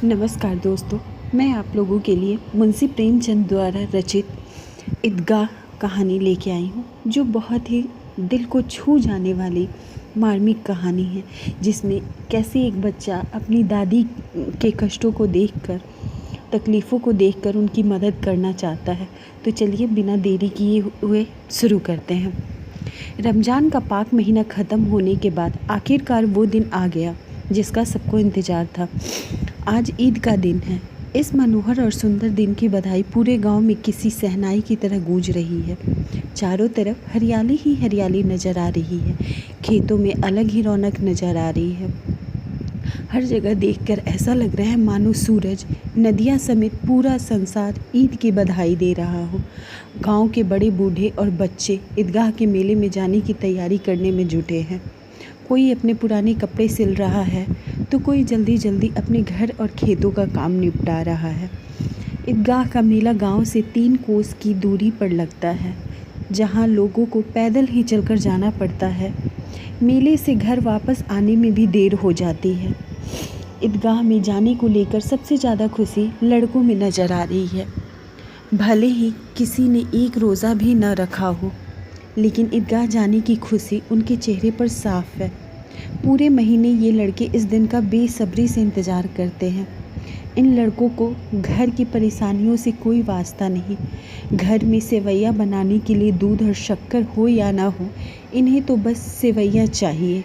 नमस्कार दोस्तों, मैं आप लोगों के लिए मुंशी प्रेमचंद द्वारा रचित ईदगाह कहानी लेके आई हूँ, जो बहुत ही दिल को छू जाने वाली मार्मिक कहानी है, जिसमें कैसे एक बच्चा अपनी दादी के कष्टों को देखकर, तकलीफ़ों को देखकर उनकी मदद करना चाहता है। तो चलिए बिना देरी किए हुए शुरू करते हैं। रमज़ान का पाक महीना ख़त्म होने के बाद आखिरकार वो दिन आ गया जिसका सबको इंतज़ार था। आज ईद का दिन है। इस मनोहर और सुंदर दिन की बधाई पूरे गांव में किसी शहनाई की तरह गूंज रही है। चारों तरफ हरियाली ही हरियाली नज़र आ रही है। खेतों में अलग ही रौनक नज़र आ रही है। हर जगह देखकर ऐसा लग रहा है मानो सूरज, नदियाँ समेत पूरा संसार ईद की बधाई दे रहा हो। गांव के बड़े बूढ़े और बच्चे ईदगाह के मेले में जाने की तैयारी करने में जुटे हैं। कोई अपने पुराने कपड़े सिल रहा है तो कोई जल्दी जल्दी अपने घर और खेतों का काम निपटा रहा है। ईदगाह का मेला गांव से 3 कोस की दूरी पर लगता है, जहां लोगों को पैदल ही चलकर जाना पड़ता है। मेले से घर वापस आने में भी देर हो जाती है। ईदगाह में जाने को लेकर सबसे ज़्यादा खुशी लड़कों में नज़र आ रही है। भले ही किसी ने एक रोज़ा भी न रखा हो, लेकिन ईदगाह जाने की खुशी उनके चेहरे पर साफ है। पूरे महीने ये लड़के इस दिन का बेसब्री से इंतज़ार करते हैं। इन लड़कों को घर की परेशानियों से कोई वास्ता नहीं। घर में सेवैयाँ बनाने के लिए दूध और शक्कर हो या ना हो, इन्हें तो बस सेवैयाँ चाहिए।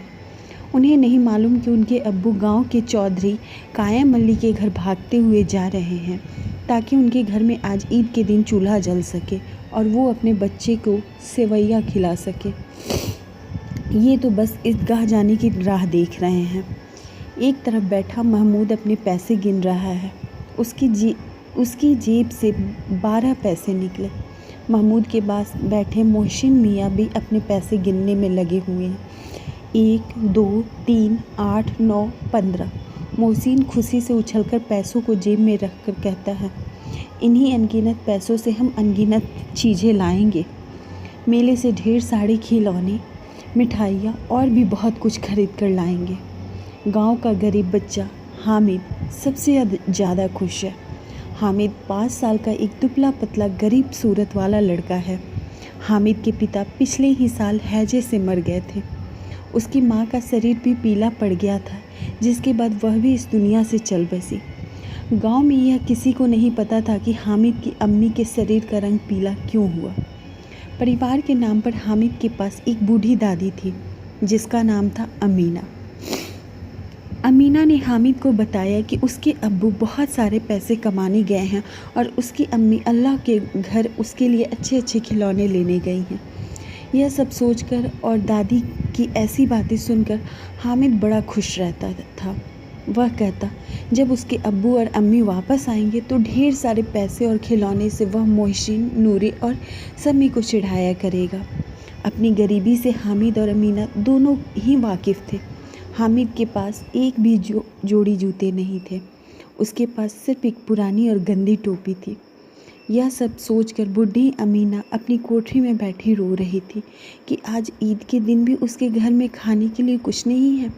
उन्हें नहीं मालूम कि उनके अब्बू गांव के चौधरी कायम अली के घर भागते हुए जा रहे हैं, ताकि उनके घर में आज ईद के दिन चूल्हा जल सके और वो अपने बच्चे को सेवैयाँ खिला सके। ये तो बस ईदगाह जाने की राह देख रहे हैं। एक तरफ बैठा महमूद अपने पैसे गिन रहा है। उसकी जेब से 12 पैसे निकले। महमूद के पास बैठे मोहसिन मियाँ भी अपने पैसे गिनने में लगे हुए हैं। 1, 2, 3, 8, 9, 15। मोहसिन खुशी से उछलकर पैसों को जेब में रखकर कहता है, इन्हीं अनगिनत पैसों से हम अनगिनत चीज़ें लाएंगे। मेले से ढेर सारे खिलौने, मिठाइयाँ और भी बहुत कुछ खरीद कर लाएंगे। गांव का गरीब बच्चा हामिद सबसे ज़्यादा खुश है। हामिद 5 साल का एक दुबला पतला गरीब सूरत वाला लड़का है। हामिद के पिता पिछले ही साल हैजे से मर गए थे। उसकी माँ का शरीर भी पीला पड़ गया था, जिसके बाद वह भी इस दुनिया से चल बसी। गांव में यह किसी को नहीं पता था कि हामिद की अम्मी के शरीर का रंग पीला क्यों हुआ। परिवार के नाम पर हामिद के पास एक बूढ़ी दादी थी, जिसका नाम था अमीना। अमीना ने हामिद को बताया कि उसके अब्बू बहुत सारे पैसे कमाने गए हैं और उसकी अम्मी अल्लाह के घर उसके लिए अच्छे अच्छे खिलौने लेने गई हैं। यह सब सोचकर और दादी की ऐसी बातें सुनकर हामिद बड़ा खुश रहता था। वह कहता, जब उसके अब्बू और अम्मी वापस आएंगे तो ढेर सारे पैसे और खिलौने से वह मोहसिन, नूरी और सम्मी को चिढ़ाया करेगा। अपनी गरीबी से हामिद और अमीना दोनों ही वाकिफ़ थे। हामिद के पास एक भी जोड़ी जूते नहीं थे। उसके पास सिर्फ एक पुरानी और गंदी टोपी थी। यह सब सोचकर बूढ़ी अमीना अपनी कोठरी में बैठी रो रही थी कि आज ईद के दिन भी उसके घर में खाने के लिए कुछ नहीं है।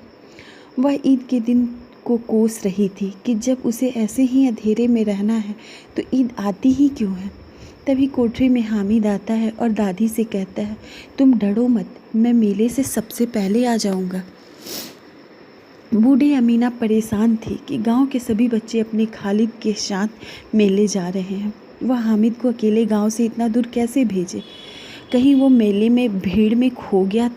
वह ईद के दिन को कोस रही थी कि जब उसे ऐसे ही अंधेरे में रहना है तो ईद आती ही क्यों है। तभी कोठरी में हामिद आता है और दादी से कहता है, तुम डरो मत, मैं मेले से सबसे पहले आ जाऊंगा। बूढ़ी अमीना परेशान थी कि गांव के सभी बच्चे अपने खालिद के साथ मेले जा रहे हैं। वह हामिद को अकेले गांव से इतना दूर कैसे भेजे। कहीं वो मेले में भीड़ में खो गया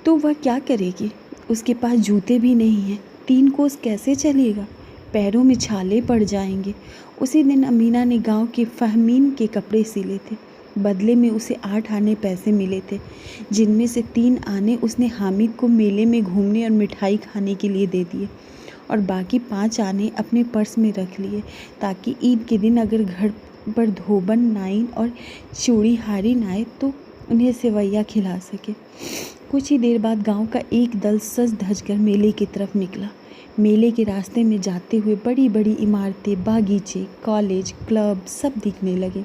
तो वह क्या करेगी। उसके पास जूते भी नहीं हैं। 3 कोस कैसे चलेगा। पैरों में छाले पड़ जाएंगे। उसी दिन अमीना ने गांव के फहमीन के कपड़े सिले थे। बदले में उसे 8 आने पैसे मिले थे, जिनमें से 3 आने उसने हामिद को मेले में घूमने और मिठाई खाने के लिए दे दिए और बाकी 5 आने अपने पर्स में रख लिए, ताकि ईद के दिन अगर घर पर धोबन, नाइन और चूड़ी हारी न आए तो उन्हें सेवैयाँ खिला सके। कुछ ही देर बाद गांव का एक दल सज धज कर मेले की तरफ निकला। मेले के रास्ते में जाते हुए बड़ी बड़ी इमारतें, बागीचे, कॉलेज, क्लब सब दिखने लगे।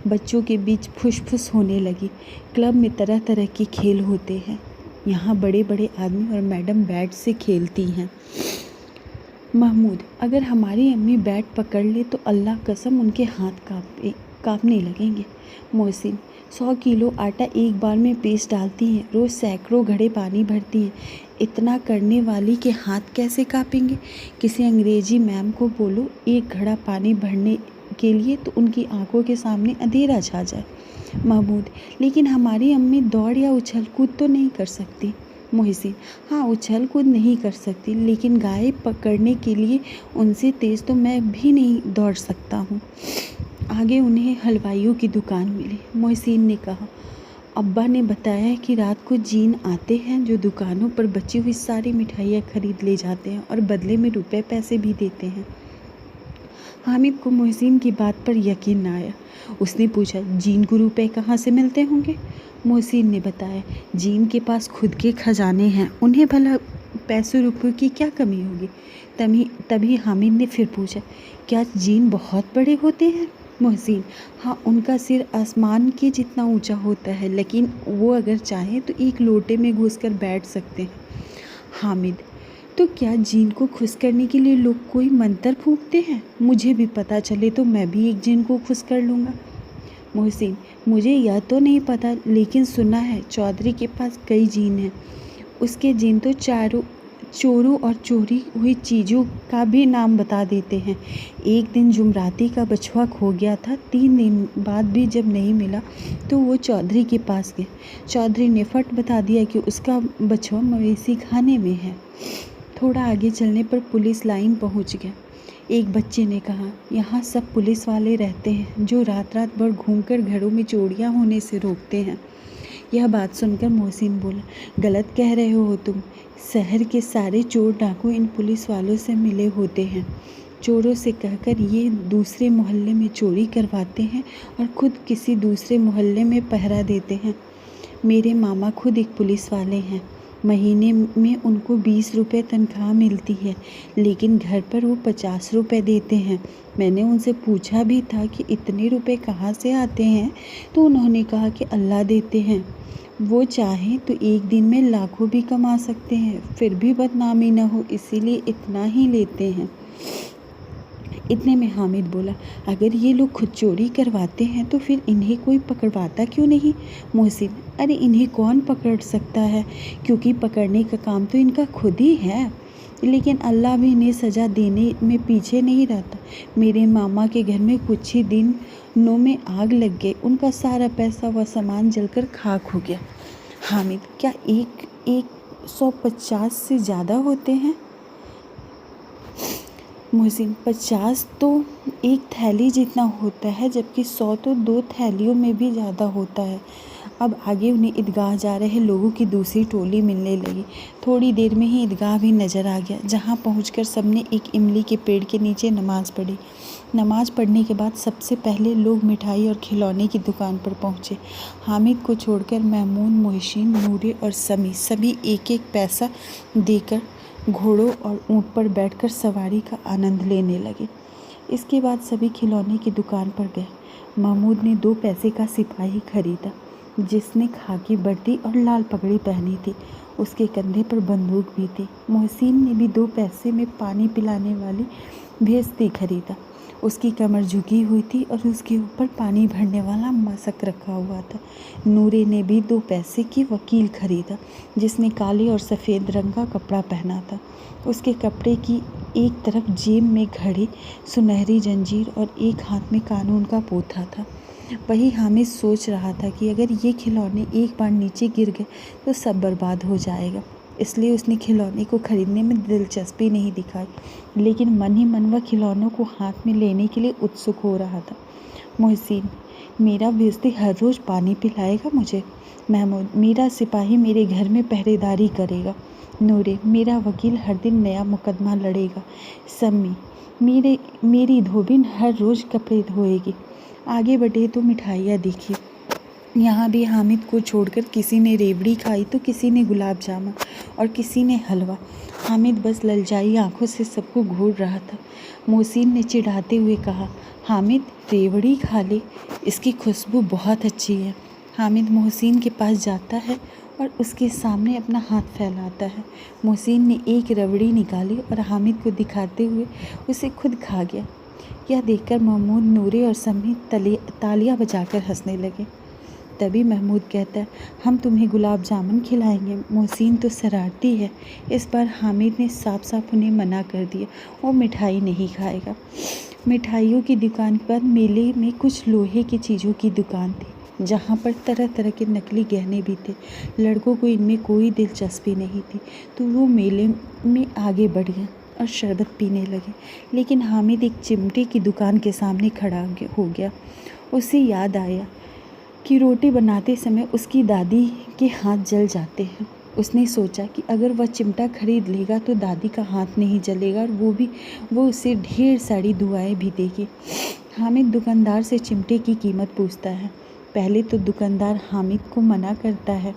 बच्चों के बीच फुसफुस होने लगी। क्लब में तरह तरह के खेल होते हैं। यहाँ बड़े बड़े आदमी और मैडम बैट से खेलती हैं। महमूद, अगर हमारी अम्मी बैट पकड़ ले तो अल्लाह कसम उनके हाथ कांपने लगेंगे। मोहसिन, 100 किलो आटा एक बार में पीस डालती हैं, रोज़ सैकड़ों घड़े पानी भरती हैं, इतना करने वाली के हाथ कैसे कांपेंगे? किसी अंग्रेजी मैम को बोलो एक घड़ा पानी भरने के लिए तो उनकी आंखों के सामने अंधेरा छा जाए। महमूद, लेकिन हमारी अम्मी दौड़ या उछल कूद तो नहीं कर सकती। मोहसिन, हाँ उछल कूद नहीं कर सकती, लेकिन गाय पकड़ने के लिए उनसे तेज़ तो मैं भी नहीं दौड़ सकता हूँ। आगे उन्हें हलवाइयों की दुकान मिली। मोहसिन ने कहा, अब्बा ने बताया कि रात को जीन आते हैं जो दुकानों पर बची हुई सारी मिठाइयाँ खरीद ले जाते हैं और बदले में रुपए पैसे भी देते हैं। हामिद को मोहसिन की बात पर यकीन न आया। उसने पूछा, जीन को रुपए कहाँ से मिलते होंगे? मोहसिन ने बताया, जीन के पास खुद के खजाने हैं, उन्हें भला पैसों रुपयों की क्या कमी होगी? तभी हामिद ने फिर पूछा, क्या जीन बहुत बड़े होते हैं? मोहसिन, हाँ उनका सिर आसमान के जितना ऊंचा होता है, लेकिन वो अगर चाहें तो एक लोटे में घुसकर बैठ सकते हैं। हामिद, तो क्या जीन को खुश करने के लिए लोग कोई मंत्र फूंकते हैं? मुझे भी पता चले तो मैं भी एक जीन को खुश कर लूँगा। मोहसिन, मुझे यह तो नहीं पता, लेकिन सुना है चौधरी के पास कई जीन हैं। उसके जीन तो चोरों और चोरी हुई चीज़ों का भी नाम बता देते हैं। एक दिन जुमराती का बछुआ खो गया था, 3 दिन बाद भी जब नहीं मिला तो वो चौधरी के पास गए। चौधरी ने फट बता दिया कि उसका बछुआ मवेशी खाने में है। थोड़ा आगे चलने पर पुलिस लाइन पहुंच गया। एक बच्चे ने कहा, यहाँ सब पुलिस वाले रहते हैं जो रात रात भर घूमकर घरों में चोरियाँ होने से रोकते हैं। यह बात सुनकर मोहसिन बोला, गलत कह रहे हो तुम। शहर के सारे चोर डाकू इन पुलिस वालों से मिले होते हैं। चोरों से कहकर ये दूसरे मोहल्ले में चोरी करवाते हैं और खुद किसी दूसरे मोहल्ले में पहरा देते हैं। मेरे मामा खुद एक पुलिस वाले हैं। महीने में उनको 20 रुपये तनख्वाह मिलती है, लेकिन घर पर वो 50 रुपये देते हैं। मैंने उनसे पूछा भी था कि इतने रुपए कहाँ से आते हैं, तो उन्होंने कहा कि अल्लाह देते हैं। वो चाहें तो एक दिन में लाखों भी कमा सकते हैं, फिर भी बदनामी न हो, इसीलिए इतना ही लेते हैं। इतने में हामिद बोला, अगर ये लोग खुद चोरी करवाते हैं तो फिर इन्हें कोई पकड़वाता क्यों नहीं? मोहसिन, अरे इन्हें कौन पकड़ सकता है, क्योंकि पकड़ने का काम तो इनका खुद ही है। लेकिन अल्लाह भी इन्हें सज़ा देने में पीछे नहीं रहता। मेरे मामा के घर में कुछ ही दिनों में आग लग गई, उनका सारा पैसा व सामान जलकर खाक हो गया। हामिद, क्या 150 से ज़्यादा होते हैं? मोहसिन, 50 तो एक थैली जितना होता है, जबकि 100 तो 2 थैलियों में भी ज़्यादा होता है। अब आगे उन्हें ईदगाह जा रहे लोगों की दूसरी टोली मिलने लगी। थोड़ी देर में ही ईदगाह भी नज़र आ गया, जहाँ पहुंचकर सबने एक इमली के पेड़ के नीचे नमाज़ पढ़ी। नमाज़ पढ़ने के बाद सबसे पहले लोग मिठाई और खिलौने की दुकान पर पहुँचे। हामिद को छोड़कर महमूद, मोहसिन, नूरे और समी सभी एक एक पैसा देकर घोड़ों और ऊँट पर बैठकर सवारी का आनंद लेने लगे। इसके बाद सभी खिलौने की दुकान पर गए। महमूद ने 2 पैसे का सिपाही खरीदा, जिसने खाकी वर्दी और लाल पगड़ी पहनी थी। उसके कंधे पर बंदूक भी थी। मोहसिन ने भी 2 पैसे में पानी पिलाने वाली भेस्ती खरीदा। उसकी कमर झुकी हुई थी और उसके ऊपर पानी भरने वाला मशक रखा हुआ था। नूरे ने भी 2 पैसे की वकील खरीदा, जिसने काले और सफ़ेद रंग का कपड़ा पहना था। उसके कपड़े की एक तरफ जेब में घड़ी, सुनहरी जंजीर और एक हाथ में कानून का पोथा था। वही हामिद सोच रहा था कि अगर ये खिलौने एक बार नीचे गिर गए तो सब बर्बाद हो जाएगा। इसलिए उसने खिलौने को खरीदने में दिलचस्पी नहीं दिखाई, लेकिन मन ही मन वह खिलौनों को हाथ में लेने के लिए उत्सुक हो रहा था। मोहसिन, मेरा बेइज्जती हर रोज़ पानी पिलाएगा मुझे। महमूद, मेरा सिपाही मेरे घर में पहरेदारी करेगा। नूरे, मेरा वकील हर दिन नया मुकदमा लड़ेगा। सम्मी, मेरी धोबिन हर रोज़ कपड़े धोएगी। आगे बढ़े तो मिठाइयाँ देखी। यहाँ भी हामिद को छोड़कर किसी ने रेवड़ी खाई तो किसी ने गुलाब जामुन और किसी ने हलवा। हामिद बस ललचाई आंखों से सबको घूर रहा था। मोहसिन ने चिढ़ाते हुए कहा, हामिद रेवड़ी खा ले, इसकी खुशबू बहुत अच्छी है। हामिद मोहसिन के पास जाता है और उसके सामने अपना हाथ फैलाता है। मोहसिन ने एक रबड़ी निकाली और हामिद को दिखाते हुए उसे खुद खा गया। यह देखकर महमूद, नूरे और समी तालियां बजाकर हंसने लगे। तभी महमूद कहता है, हम तुम्हें गुलाब जामुन खिलाएंगे। मोहसिन तो शरारती है। इस बार हामिद ने साफ साफ उन्हें मना कर दिया, वो मिठाई नहीं खाएगा। मिठाइयों की दुकान के बाद मेले में कुछ लोहे की चीज़ों की दुकान थी, जहाँ पर तरह तरह के नकली गहने भी थे। लड़कों को इनमें कोई दिलचस्पी नहीं थी, तो वो मेले में आगे बढ़ गए और शरबत पीने लगे। लेकिन हामिद एक चिमटे की दुकान के सामने खड़ा हो गया। उसे याद आया कि रोटी बनाते समय उसकी दादी के हाथ जल जाते हैं। उसने सोचा कि अगर वह चिमटा खरीद लेगा तो दादी का हाथ नहीं जलेगा और वो उसे ढेर सारी दुआएं भी देगी। हामिद दुकानदार से चिमटे की कीमत पूछता है। पहले तो दुकानदार हामिद को मना करता है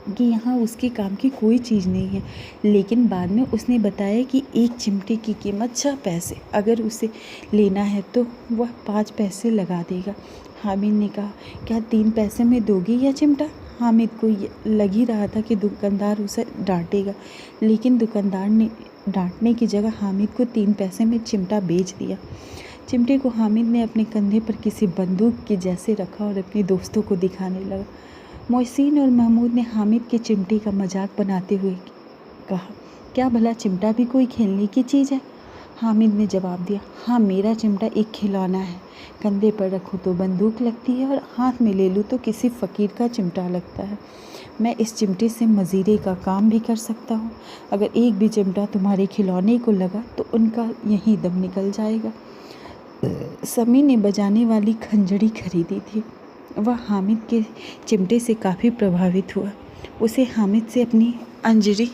कि यहाँ उसके काम की कोई चीज़ नहीं है, लेकिन बाद में उसने बताया कि एक चिमटे की कीमत 6 पैसे, अगर उसे लेना है तो वह 5 पैसे लगा देगा। हामिद ने कहा, क्या 3 पैसे में दोगी यह चिमटा? हामिद को लग ही रहा था कि दुकानदार उसे डांटेगा, लेकिन दुकानदार ने डांटने की जगह हामिद को 3 पैसे में चिमटा बेच दिया। चिमटे को हामिद ने अपने कंधे पर किसी बंदूक के जैसे रखा और अपने दोस्तों को दिखाने लगा। मोहसिन और महमूद ने हामिद के चिमटे का मजाक बनाते हुए कहा, क्या भला चिमटा भी कोई खेलने की चीज़ है? हामिद ने जवाब दिया, हाँ, मेरा चिमटा एक खिलौना है। कंधे पर रखूँ तो बंदूक लगती है और हाथ में ले लूँ तो किसी फ़कीर का चिमटा लगता है। मैं इस चिमटे से मजीरे का काम भी कर सकता हूँ। अगर एक भी चिमटा तुम्हारे खिलौने को लगा तो उनका यहीं दम निकल जाएगा। समी ने बजाने वाली खंजरी खरीदी थी। वह हामिद के चिमटे से काफ़ी प्रभावित हुआ। उसे हामिद से अपनी अंजरी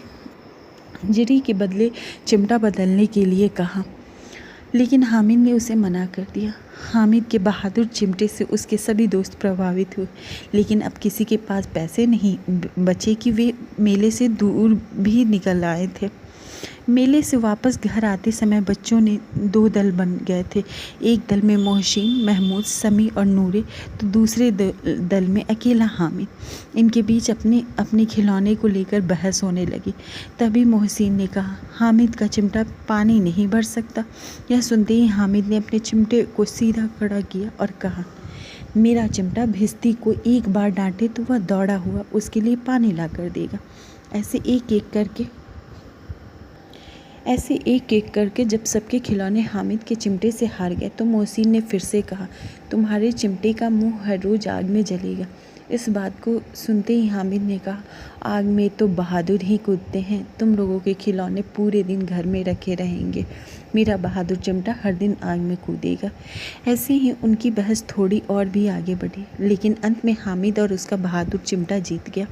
के बदले चिमटा बदलने के लिए कहा, लेकिन हामिद ने उसे मना कर दिया। हामिद के बहादुर चिमटे से उसके सभी दोस्त प्रभावित हुए, लेकिन अब किसी के पास पैसे नहीं बचे कि वे मेले से दूर भी निकल आए थे। मेले से वापस घर आते समय बच्चों ने 2 दल बन गए थे। एक दल में मोहसिन, महमूद, समी और नूरे, तो दूसरे दल में अकेला हामिद। इनके बीच अपने खिलौने को लेकर बहस होने लगी। तभी मोहसिन ने कहा, हामिद का चिमटा पानी नहीं भर सकता। यह सुनते ही हामिद ने अपने चिमटे को सीधा खड़ा किया और कहा, मेरा चिमटा भिस्ती को एक बार डांटे तो वह दौड़ा हुआ उसके लिए पानी ला कर देगा। ऐसे एक एक करके जब सबके खिलौने हामिद के चिमटे से हार गए तो मोहसिन ने फिर से कहा, तुम्हारे चिमटे का मुंह हर रोज़ आग में जलेगा। इस बात को सुनते ही हामिद ने कहा, आग में तो बहादुर ही कूदते हैं। तुम लोगों के खिलौने पूरे दिन घर में रखे रहेंगे, मेरा बहादुर चिमटा हर दिन आग में कूदेगा। ऐसे ही उनकी बहस थोड़ी और भी आगे बढ़ी, लेकिन अंत में हामिद और उसका बहादुर चिमटा जीत गया।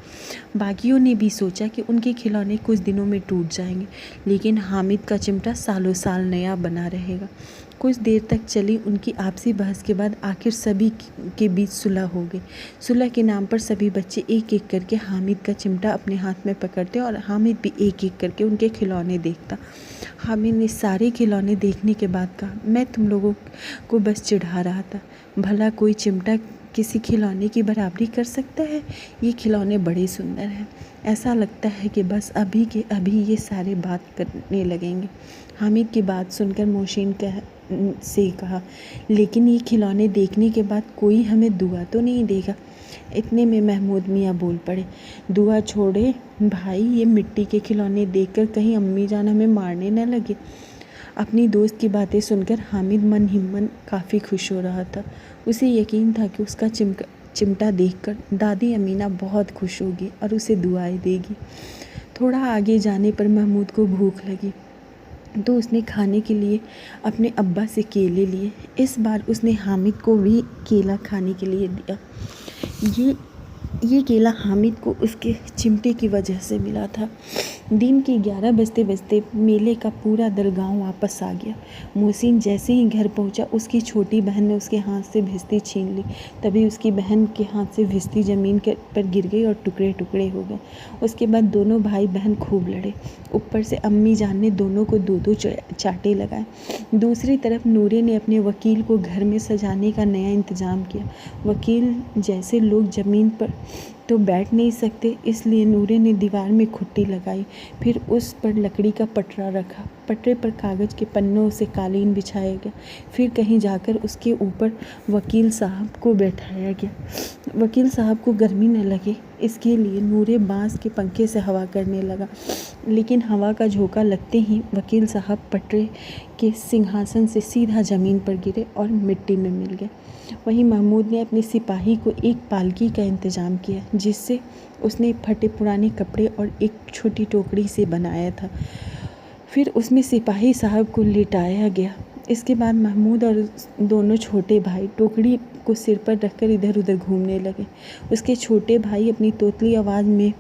बाकियों ने भी सोचा कि उनके खिलौने कुछ दिनों में टूट जाएंगे, लेकिन हामिद का चिमटा सालों साल नया बना रहेगा। कुछ देर तक चली उनकी आपसी बहस के बाद आखिर सभी के बीच सुलह हो गई। सुलह के नाम पर सभी बच्चे एक एक करके हामिद का चिमटा अपने हाथ में पकड़ते और हामिद भी एक एक करके उनके खिलौने देखता। हामिद ने सारे खिलौने देखने के बाद कहा, मैं तुम लोगों को बस चिढ़ा रहा था। भला कोई चिमटा किसी खिलौने की बराबरी कर सकता है? ये खिलौने बड़े सुंदर हैं। ऐसा लगता है कि बस अभी के अभी ये सारे बात करने लगेंगे। हामिद की बात सुनकर मोहसिन से कहा, लेकिन ये खिलौने देखने के बाद कोई हमें दुआ तो नहीं देगा? इतने में महमूद मियाँ बोल पड़े, दुआ छोड़े भाई, ये मिट्टी के खिलौने देखकर कहीं अम्मी जान हमें मारने न लगे। अपनी दोस्त की बातें सुनकर हामिद मन ही मन काफ़ी खुश हो रहा था। उसे यकीन था कि उसका चिमटा देखकर दादी अमीना बहुत खुश होगी और उसे दुआएं देगी। थोड़ा आगे जाने पर महमूद को भूख लगी तो उसने खाने के लिए अपने अब्बा से केले लिए। इस बार उसने हामिद को भी केला खाने के लिए दिया। ये केला हामिद को उसके चिमटे की वजह से मिला था। दिन के 11 बजते बजते मेले का पूरा दल गाँव वापस आ गया। मोहसिन जैसे ही घर पहुंचा, उसकी छोटी बहन ने उसके हाथ से भिस्ती छीन ली। तभी उसकी बहन के हाथ से भिस्ती ज़मीन पर गिर गई और टुकड़े टुकड़े हो गए। उसके बाद दोनों भाई बहन खूब लड़े। ऊपर से अम्मी जान ने दोनों को 2-2 चाटे लगाए। दूसरी तरफ नूरे ने अपने वकील को घर में सजाने का नया इंतज़ाम किया। वकील जैसे लोग ज़मीन पर तो बैठ नहीं सकते, इसलिए नूरे ने दीवार में खुट्टी लगाई, फिर उस पर लकड़ी का पटरा रखा, पटरे पर कागज़ के पन्नों से कालीन बिछाया गया, फिर कहीं जाकर उसके ऊपर वकील साहब को बैठाया गया। वकील साहब को गर्मी न लगे इसके लिए नूरे बांस के पंखे से हवा करने लगा, लेकिन हवा का झोंका लगते ही वकील साहब पटरे के सिंहासन से सीधा ज़मीन पर गिरे और मिट्टी में मिल गए। वहीं महमूद ने अपने सिपाही को एक पालकी का इंतज़ाम किया, जिससे उसने फटे पुराने कपड़े और एक छोटी टोकरी से बनाया था। फिर उसमें सिपाही साहब को लिटाया गया। इसके बाद महमूद और दोनों छोटे भाई टोकरी को सिर पर रखकर इधर उधर घूमने लगे। उसके छोटे भाई अपनी तोतली आवाज़ में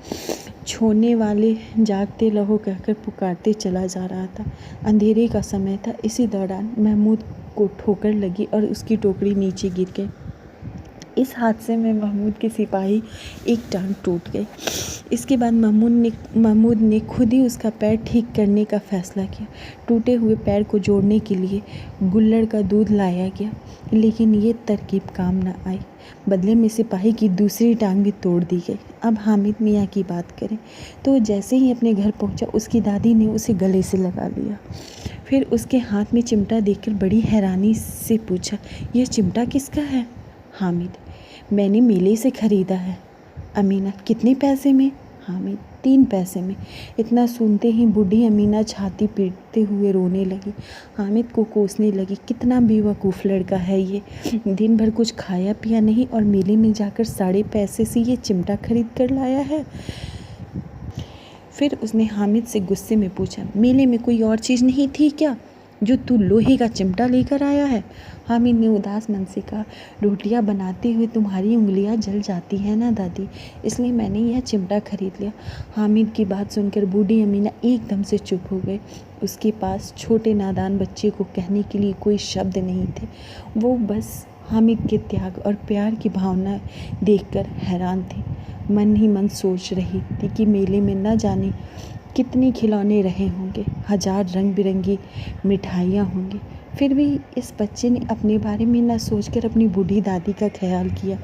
छोने वाले जागते रहो कहकर पुकारते चला जा रहा था। अंधेरे का समय था। इसी दौरान महमूद को ठोकर लगी और उसकी टोकरी नीचे गिर गई। इस हादसे में महमूद के सिपाही एक टांग टूट गई। इसके बाद महमूद ने खुद ही उसका पैर ठीक करने का फैसला किया। टूटे हुए पैर को जोड़ने के लिए गुल्लड़ का दूध लाया गया, लेकिन ये तरकीब काम न आई। बदले में सिपाही की दूसरी टांग भी तोड़ दी गई। अब हामिद मियाँ की बात करें तो जैसे ही अपने घर पहुंचा, उसकी दादी ने उसे गले से लगा लिया। फिर उसके हाथ में चिमटा देखकर बड़ी हैरानी से पूछा, यह चिमटा किसका है? हामिद, मैंने मेले से ख़रीदा है। अमीना, कितने पैसे में? हामिद, 3 पैसे में। इतना सुनते ही बूढ़ी अमीना छाती पीटते हुए रोने लगी। हामिद को कोसने लगी, कितना बेवकूफ़ लड़का है ये, दिन भर कुछ खाया पिया नहीं और मेले में जाकर 3.5 पैसे से ये चिमटा खरीद कर लाया है। फिर उसने हामिद से गुस्से में पूछा, मेले में कोई और चीज़ नहीं थी क्या जो तू लोहे का चिमटा लेकर आया है? हामिद ने उदास मन से कहा, रोटियां बनाते हुए तुम्हारी उंगलियां जल जाती हैं ना दादी, इसलिए मैंने यह चिमटा खरीद लिया। हामिद की बात सुनकर बूढ़ी अमीना एकदम से चुप हो गई। उसके पास छोटे नादान बच्चे को कहने के लिए कोई शब्द नहीं थे। वो बस हामिद के त्याग और प्यार की भावना देखकर हैरान थी। मन ही मन सोच रही थी कि मेले में न जाने कितने खिलौने रहे होंगे, 1000 रंग बिरंगी मिठाइयाँ होंगी। फिर भी इस बच्चे ने अपने बारे में न सोचकर अपनी बूढ़ी दादी का ख्याल किया,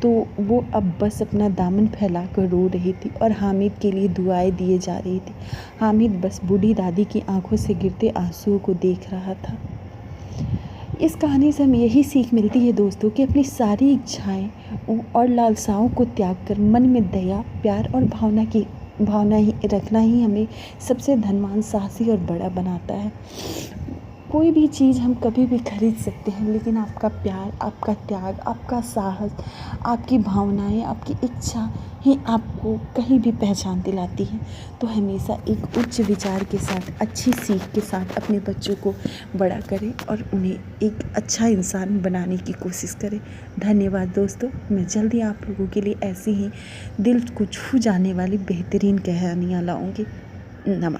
तो वो अब बस अपना दामन फैला कर रो रही थी और हामिद के लिए दुआएं दिए जा रही थी। हामिद बस बूढ़ी दादी की आंखों से गिरते आंसुओं को देख रहा था। इस कहानी से हमें यही सीख मिलती है दोस्तों कि अपनी सारी इच्छाएं और लालसाओं को त्याग कर मन में दया, प्यार और भावना ही रखना ही हमें सबसे धनवान, साहसी और बड़ा बनाता है। कोई भी चीज़ हम कभी भी खरीद सकते हैं, लेकिन आपका प्यार, आपका त्याग, आपका साहस, आपकी भावनाएं, आपकी इच्छा ही आपको कहीं भी पहचान दिलाती है। तो हमेशा एक उच्च विचार के साथ, अच्छी सीख के साथ अपने बच्चों को बड़ा करें और उन्हें एक अच्छा इंसान बनाने की कोशिश करें। धन्यवाद दोस्तों। मैं जल्दी आप लोगों के लिए ऐसी ही दिल को छू जाने वाली बेहतरीन कहानियाँ लाऊंगी। नमस्कार।